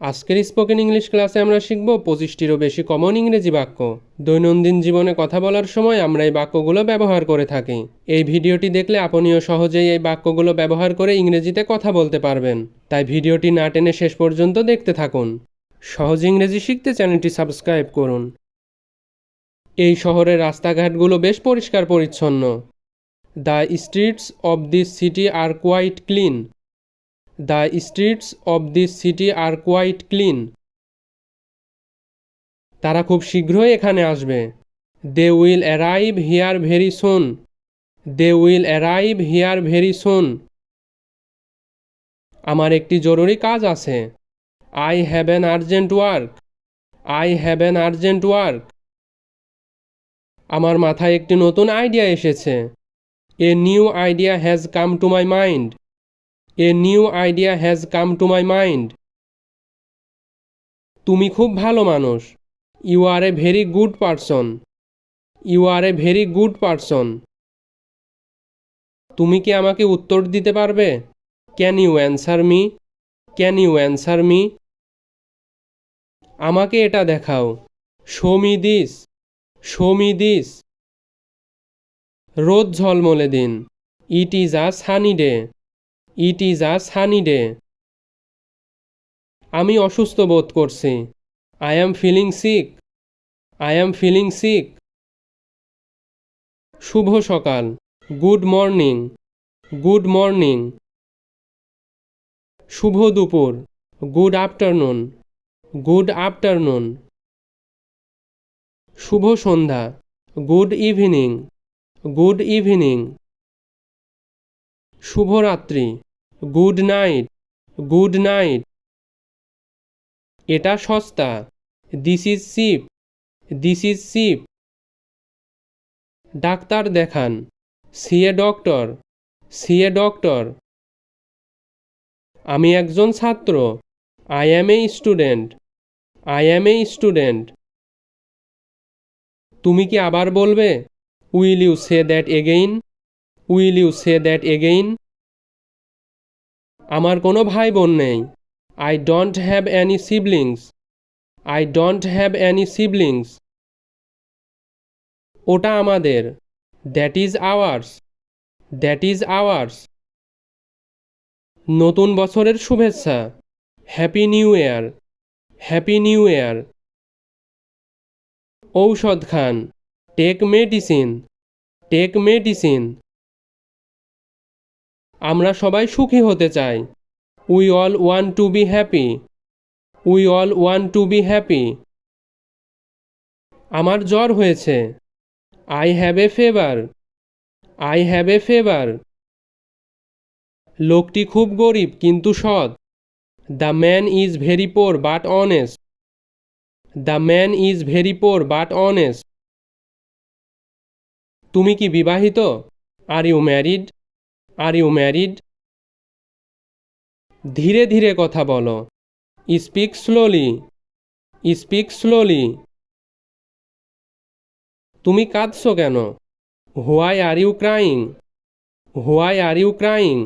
আজকের spoken English ক্লাসে আমরা শিখব 25টিরও বেশি কমন ইংরেজি বাক্য। দৈনন্দিন জীবনে কথা বলার সময় আমরা এই বাক্যগুলো ব্যবহার করে থাকি। এই ভিডিওটি দেখলে আপনিও সহজেই এই বাক্যগুলো ব্যবহার করে ইংরেজিতে কথা বলতে পারবেন। তাই ভিডিওটি না টেনে শেষ পর্যন্ত দেখতে থাকুন। সহজ ইংরেজি শিখতে চ্যানেলটি সাবস্ক্রাইব করুন। এই শহরের রাস্তাঘাটগুলো বেশ পরিষ্কার পরিচ্ছন্ন। The streets of this city are quite clean. The streets of this city are quite clean. তারা খুব শীঘ্রই এখানে আসবে। They will arrive here very soon. They will arrive here very soon. আমার একটি জরুরি কাজ আছে। I have an urgent work. I have an urgent work. আমার মাথায় একটি নতুন আইডিয়া এসেছে। A new idea has come to my mind. A new idea has come to my mind. তুমি খুব ভালো মানুষ। You are a very good person. You are a very good person. তুমি কি আমাকে উত্তর দিতে পারবে? Can you answer me? Can you answer me? আমাকে এটা দেখাও। Show me this. Show me this. রোদ ঝলমলে দিন। It is a sunny day. It is a sunny day. আমি অসুস্থ বোধ করছি। I am feeling sick. I am feeling sick. শুভ সকাল। Good morning. Good morning. শুভ দুপুর। Good afternoon. Good afternoon. শুভ সন্ধ্যা। Good evening. Good evening. শুভরাত্রি। Good night. Good night. এটা সস্তা। This is cheap. This is cheap. Doctor দেখান। See a doctor. See a doctor. আমি একজন ছাত্র। I am a student. I am a student. তুমি কি আবার বলবে? Will you say that again? Will you say that again? আমার কোনো ভাই বোন নেই। I don't have any siblings. I don't have any siblings. ওটা আমাদের। That is ours. That is ours. নতুন বছরের শুভেচ্ছা। Happy New Year. Happy New Year. ঔষধ খান। Take medicine. Take medicine. আমরা সবাই সুখী হতে চাই। We all want to be happy. We all want to be happy. আমার জ্বর হয়েছে। I have a fever. I have a fever. লোকটি খুব গরিব কিন্তু সৎ। The man is very poor but honest. The man is very poor but honest. তুমি কি বিবাহিত? Are you married? Are you married? ধীরে ধীরে কথা বলো। Speak slowly. Speak slowly. তুমি কাঁদছো কেন? Why are you crying? Why are you crying?